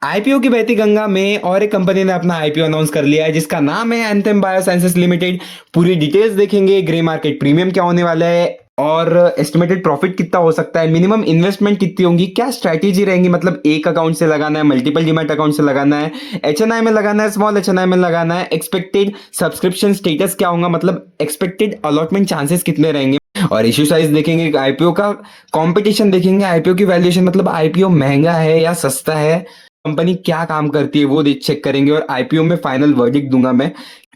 IPO की बहती गंगा में और एक कंपनी ने अपना आईपीओ अनाउंस कर लिया है जिसका नाम है एंथम बायोसाइंसेस लिमिटेड। पूरी डिटेल्स देखेंगे, ग्रे मार्केट प्रीमियम क्या होने वाला है और एस्टिमेटेड प्रॉफिट कितना हो सकता है, मिनिमम इन्वेस्टमेंट कितनी होंगी, क्या स्ट्रैटेजी रहेंगी, मतलब एक अकाउंट से लगाना है, मल्टीपल डीमैट अकाउंट से लगाना है, एचएनआई में लगाना है, स्मॉल एचएनआई में लगाना है, एक्सपेक्टेड सब्सक्रिप्शन स्टेटस क्या होगा, मतलब एक्सपेक्टेड अलॉटमेंट चांसेस कितने रहेंगे, और इश्यू साइज देखेंगे, आईपीओ का कंपटीशन देखेंगे, आईपीओ की वैल्यूएशन मतलब आईपीओ महंगा है या सस्ता है, कंपनी क्या काम करती है वो चेक करेंगे, और आईपीओ में फाइनल वर्डिक्ट दूंगा मैं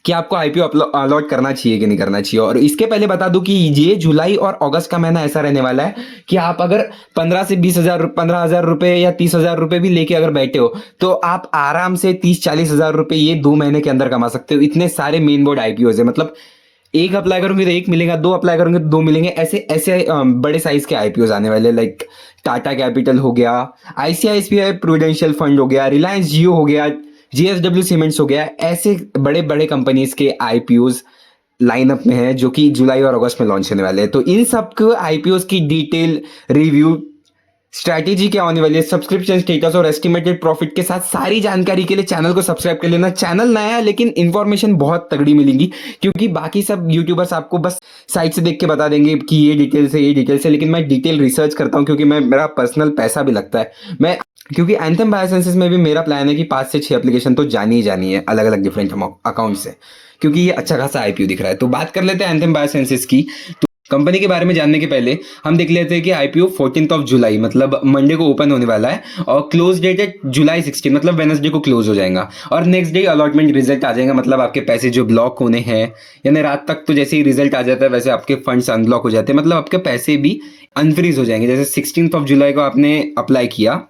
कि आपको आईपीओ अलॉट करना चाहिए कि नहीं करना चाहिए। और इसके पहले बता दूं कि ये जुलाई और अगस्त का महीना ऐसा रहने वाला है कि आप अगर 15 रुपए या 30,000 रुपए भी लेके अगर बैठे हो तो आप आराम से 30-40 हजार रुपए ये 2 महीने के अंदर कमा सकते हो। इतने सारे मेन बोर्ड आईपीओ है, मतलब एक अप्लाई करूंगे तो एक मिलेगा, दो अप्लाई करूंगे तो दो मिलेंगे, ऐसे ऐसे बड़े साइज के आईपीओ आने वाले, लाइक टाटा कैपिटल हो गया, आईसीआईसीआई प्रूडेंशियल फंड हो गया, रिलायंस जियो हो गया, जीएसडब्ल्यू सीमेंट्स हो गया, ऐसे बड़े बड़े कंपनीज के आईपीओ लाइनअप में है जो कि जुलाई और अगस्त में लॉन्च होने वाले हैं। तो इन सब आईपीओ की डिटेल रिव्यू, स्ट्रैटेजी क्या होने वाली है, सब्सक्रिप्शन स्टेटस और एस्टिमेटेड प्रॉफिट के साथ सारी जानकारी के लिए चैनल को सब्सक्राइब कर लेना। चैनल नया है लेकिन इंफॉर्मेशन बहुत तगड़ी मिलेगी, क्योंकि बाकी सब यूट्यूबर्स आपको बस साइट से देख के बता देंगे कि ये डिटेल्स है ये डिटेल्स है, लेकिन मैं डिटेल रिसर्च करता हूँ क्योंकि मेरा पर्सनल पैसा भी लगता है। मैं क्योंकि एंथम बायोसाइंसेस में भी मेरा प्लान है कि 5 से 6 एप्लीकेशन तो जानी ही जानी है अलग अलग डिफरेंट अकाउंट से, क्योंकि ये अच्छा खासा आईपीओ दिख रहा है। तो बात कर लेते हैं एंथम बायोसाइंसेस की। तो कंपनी के बारे में जानने के पहले हम देख लेते हैं कि आईपीओ 14 जुलाई मतलब मंडे को ओपन होने वाला है, और क्लोज डेट है जुलाई 16 मतलब वेनसडे को क्लोज हो जाएगा, और नेक्स्ट डे अलॉटमेंट रिजल्ट आ जाएगा, मतलब आपके पैसे जो ब्लॉक होने हैं, यानी रात तक तो जैसे ही रिजल्ट आ जाता है वैसे आपके फंड्स अनब्लॉक हो जाते हैं, मतलब आपके पैसे भी अनफ्रीज हो जाएंगे। जैसे 16 जुलाई को आपने अप्लाई किया,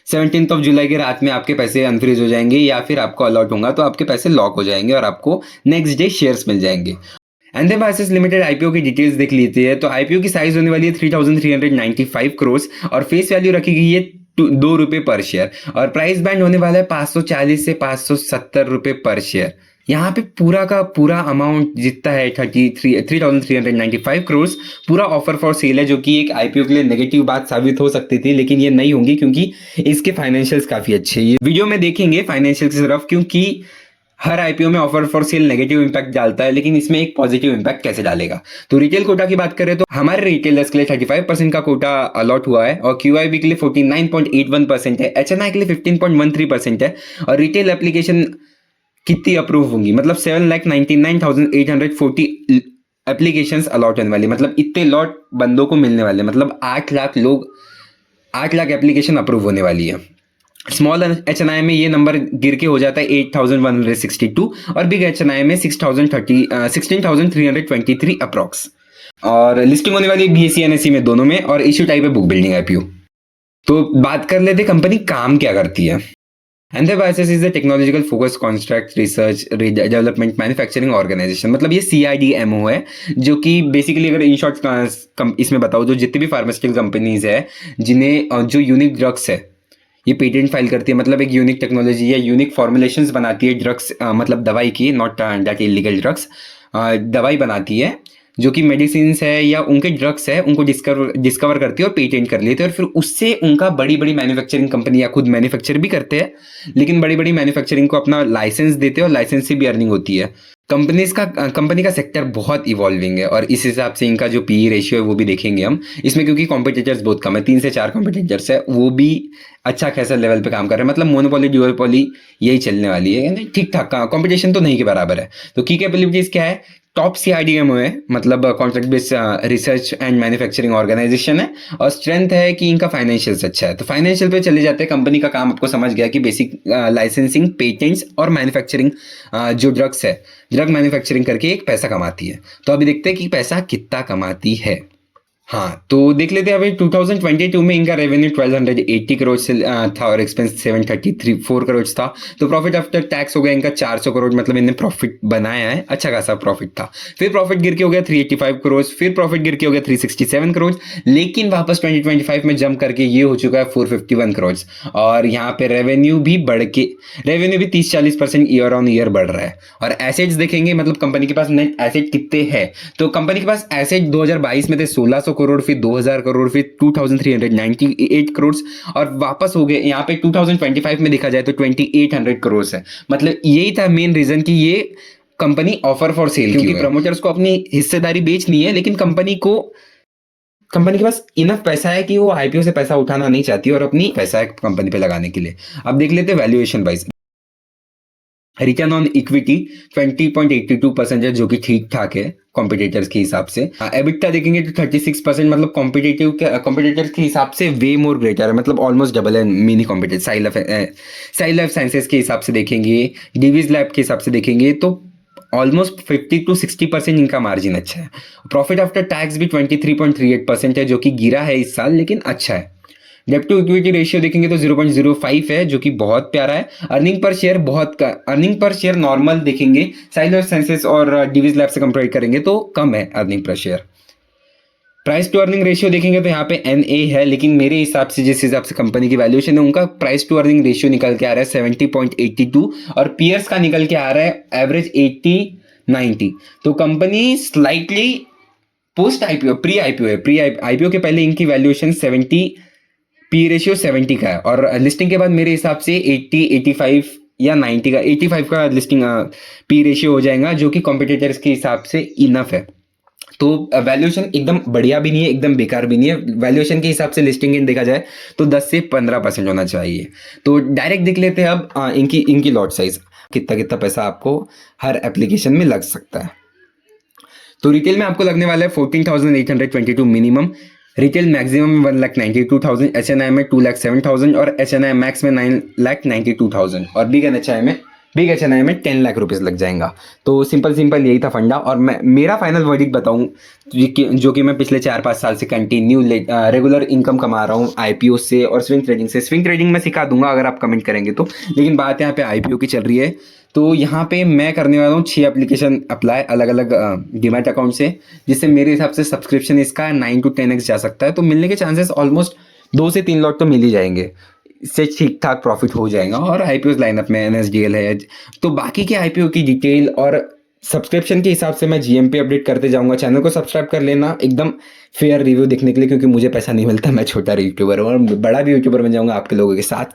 17 जुलाई की रात में आपके पैसे अनफ्रीज हो जाएंगे, या फिर आपको अलॉट होगा तो आपके पैसे लॉक हो जाएंगे और आपको नेक्स्ट डे शेयर्स मिल जाएंगे। एंथम बायोसाइंसेस लिमिटेड आईपीओ की डिटेल्स देख लेते हैं। तो आईपीओ की साइज होने वाली है 3,395 करोड़ और फेस वैल्यू रखी गई है 2 रुपए पर शेयर, और प्राइस बैंड होने वाला है 540 से 570 रुपए पर शेयर। यहाँ पे पूरा का पूरा अमाउंट जितना है 3,395 करोड़ पूरा ऑफर फॉर सेल है, जो कि एक आईपीओ के लिए नेगेटिव बात साबित हो सकती थी, लेकिन ये नहीं होंगी क्योंकि इसके फाइनेंशियल्स काफी अच्छे हैं। ये वीडियो में देखेंगे फाइनेंशियल्स की तरफ, क्योंकि हर आईपीओ में offer for sale negative impact डालता है, लेकिन इसमें एक पॉजिटिव इंपैक्ट कैसे डालेगा। तो रिटेल कोटा की बात करें तो हमारे रिटेलर्स के लिए 35% का कोटा अलॉट हुआ है, और क्यूआईबी के लिए 49.81% है, एचएनआई के लिए 15.13% है, और रिटेल एप्लीकेशन कितनी अप्रूव होंगी, मतलब 7,99,840 एप्लीकेशंस अलॉट होने वाली, मतलब इतने लॉट बंदों को मिलने वाले, मतलब 8 लाख लोग 8 लाख एप्लीकेशन अप्रूव होने वाली है। स्मॉल एचएनआई में ये नंबर गिर के हो जाता है 8,162, और बिग एचएनआई में 16,323 अप्रॉक्स, और लिस्टिंग होने वाली बीएसई एनएसई में दोनों में, और इश्यू टाइप है बुक बिल्डिंग आईपीओ। तो बात कर लेते कंपनी काम क्या करती है। Anthem Biosciences is a technological focus contract research development manufacturing organization, मतलब ये सीआईडीएमओ है, जो कि बेसिकली अगर इन शॉर्ट इसमें बताओ तो जितनी भी फार्मास्यूटिकल कंपनीज है जिन्हें जो यूनिक ड्रग्स है ये पेटेंट फाइल करती है, मतलब एक यूनिक टेक्नोलॉजी या यूनिक फॉर्मुलेशंस बनाती है ड्रग्स, मतलब दवाई की, नॉट दैट इलीगल ड्रग्स, दवाई बनाती है जो कि मेडिसिन है या उनके ड्रग्स है, उनको डिस्कवर करती है और पेटेंट कर लेते हैं, और फिर उससे उनका बड़ी बड़ी मैन्युफैक्चरिंग कंपनी या खुद मैन्युफैक्चर भी करते हैं, लेकिन बड़ी बड़ी मैन्युफैक्चरिंग को अपना लाइसेंस देते हैं और लाइसेंस से भी अर्निंग होती है। कंपनी का सेक्टर बहुत इवॉल्विंग है, और इस हिसाब से इनका जो पी रेशियो है वो भी देखेंगे हम इसमें, क्योंकि कॉम्पिटिटर्स बहुत कम है, 3 से 4 कॉम्पिटिटर्स है, वो भी अच्छा खासा लेवल पे काम कर रहे हैं, मतलब मोनोपोली ड्यूओपोली यही चलने वाली है, ठीक ठाक कॉम्पिटिशन तो नहीं के बराबर है। तो की कैपेबिलिटीज क्या है, टॉप सीआईडीएमओ है, मतलब contract based research and manufacturing organization है, और स्ट्रेंथ है कि इनका फाइनेंशियल्स अच्छा है। तो फाइनेंशियल पे चले जाते हैं। कंपनी का काम आपको समझ गया कि बेसिक लाइसेंसिंग, पेटेंट्स और मैन्युफैक्चरिंग, जो ड्रग्स है, ड्रग मैन्युफैक्चरिंग करके एक पैसा कमाती है। तो अभी देखते हैं कि पैसा कितना कमाती है। हाँ, तो देख लेते हैं अभी 2022 में इनका रेवेन्यू 1280 करोड़ से था, और एक्सपेंस 734 करोड़ था। तो प्रॉफिट आफ्टर टैक्स हो गया इनका 400 करोड़, मतलब इन्हें प्रॉफिट बनाया है, अच्छा खासा प्रॉफिट था। फिर प्रॉफिट गिर के हो गया 385 करोड़, फिर प्रॉफिट गिर के हो गया 367 करोड़, लेकिन वापस 2025 में जंप करके ये हो चुका है 451 करोड़, और यहाँ पे रेवेन्यू भी 30-40% ईयर ऑन ईयर बढ़ रहा है। और एसेट्स देखेंगे, मतलब कंपनी के पास नेट एसेट कितने हैं, तो कंपनी के पास एसेट 2022 में थे 1600 करोड़, फिर 2000 करोड़, फिर 2398 करोड़ और वापस हो गए यहाँ पे 2025 में देखा जाए तो 2800 करोड़ है। मतलब यही था मेन रीजन कि ये कंपनी ऑफर फॉर सेल, क्योंकि प्रमोटर्स को अपनी हिस्सेदारी बेचनी है, लेकिन कंपनी के पास इनफ पैसा है कि वो आईपीओ से पैसा उठाना नहीं चाहती और अपनी पैसा है कंपनी पे लगाने के लिए। अब देख लेते हैं valuation wise. Return on equity 20.82% है, जो कि ठीक ठाक है कॉम्पिटिटर्स के हिसाब से। एबिटा देखेंगे तो 36%, मतलब कॉम्पिटिटर्स के हिसाब से वे मोर ग्रेटर है, मतलब ऑलमोस्ट डबल है mini competitor. Sai life sciences के हिसाब से देखेंगे, डिवीज लैब के हिसाब से देखेंगे तो ऑलमोस्ट 50 to 60% इनका मार्जिन अच्छा है। प्रॉफिट आफ्टर टैक्स भी 23.38% है, जो कि गिरा है इस साल लेकिन अच्छा है। डेब्ट टू इक्विटी रेशियो देखेंगे तो 0.05 है, जो कि बहुत प्यारा है। अर्निंग पर शेयर नॉर्मल देखेंगे, साई लाइफ साइंसेस और डिवीज लैब से कंपेयर करेंगे तो कम है अर्निंग पर share. Price to earning ratio देखेंगे तो यहाँ पे NA है, लेकिन मेरे हिसाब से जिस हिसाब से कंपनी की वैल्यूएशन है उनका प्राइस टू अर्निंग रेशियो निकल के आ रहा है 70.82 और पीयर्स का निकल के आ रहा है एवरेज 80-90। तो company slightly post IPO pre IPO के पहले इनकी वैल्यूएशन 70, पी रेशियो 70 का है और लिस्टिंग के बाद मेरे हिसाब से 80-85 या 90 का 85 का लिस्टिंग पी रेशियो हो जाएगा, जो कि कॉम्पिटिटर्स के हिसाब से इनफ है। तो वैल्यूएशन एकदम बढ़िया भी नहीं है, एकदम बेकार भी नहीं है। वैल्यूएशन के हिसाब से लिस्टिंग इन देखा जाए तो 10 से 15% होना चाहिए। तो डायरेक्ट देख लेते हैं अब इनकी लॉट साइज, कितना पैसा आपको हर एप्लीकेशन में लग सकता है। तो रिटेल में आपको लगने वाला है 14,822 मिनिमम, रिटेल मैक्सिमम 1,92,000, HNI में 2,07,000 और HNI मैक्स में 9,92,000 और बिग HNI में 10 लाख रुपीस लग जाएगा। तो सिंपल यही था फंडा। और मेरा फाइनल वर्डिक्ट बताऊं, जो कि मैं पिछले 4-5 साल से कंटिन्यू रेगुलर इनकम कमा रहा हूं आईपीओ से और स्विंग ट्रेडिंग से। स्विंग ट्रेडिंग मैं सिखा दूंगा अगर आप कमेंट करेंगे तो, लेकिन बात यहाँ पे आईपीओ की चल रही है। तो यहाँ पे मैं करने वाला हूँ 6 एप्लीकेशन अप्लाई अलग अलग डीमैट अकाउंट से, जिससे मेरे हिसाब से सब्सक्रिप्शन इसका 9 to 10x जा सकता है। तो मिलने के चांसेस ऑलमोस्ट 2 से 3 लॉट तो मिल ही जाएंगे, इससे ठीक ठाक प्रॉफिट हो जाएगा। और आईपीओ लाइनअप में NSDL है। तो बाकी के आईपीओ की डिटेल और सब्सक्रिप्शन के हिसाब से मैं GMP अपडेट करते जाऊंगा। चैनल को सब्सक्राइब कर लेना एकदम फेयर रिव्यू देखने के लिए, क्योंकि मुझे पैसा नहीं मिलता, मैं छोटा यूट्यूबर हूँ और बड़ा भी यूट्यूबर बन जाऊंगा आपके लोगों के साथ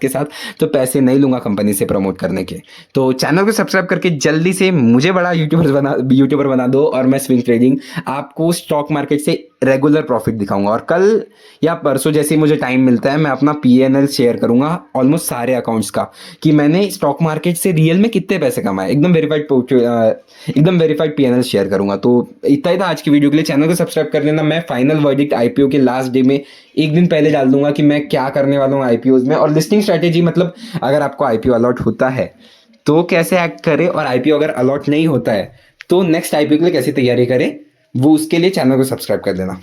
तो पैसे नहीं लूंगा कंपनी से प्रमोट करने के। तो चैनल को सब्सक्राइब करके जल्दी से मुझे बड़ा यूट्यूबर बना दो और मैं स्विंग ट्रेडिंग आपको स्टॉक मार्केट से रेगुलर प्रॉफिट दिखाऊंगा। और कल या परसों जैसे ही मुझे टाइम मिलता है मैं अपना PNL शेयर करूंगा ऑलमोस्ट सारे अकाउंट्स का, कि मैंने स्टॉक मार्केट से रियल में कितने पैसे कमाए। एकदम वेरीफाइड PNL शेयर करूंगा। तो इतना ही था आज की वीडियो के लिए। चैनल को सब्सक्राइब कर लेना। मैं फाइनल वर्डिक्ट आईपीओ के लास्ट डे में एक दिन पहले डाल दूंगा कि मैं क्या करने वाला हूँ आईपीओज में, और लिस्टिंग स्ट्रेटेजी, मतलब अगर आपको आईपीओ अलॉट होता है तो कैसे एक्ट करे, और आईपीओ अगर अलॉट नहीं होता है तो नेक्स्ट आईपीओ के लिए कैसे तैयारी करे, वो उसके लिए चैनल को सब्सक्राइब कर देना।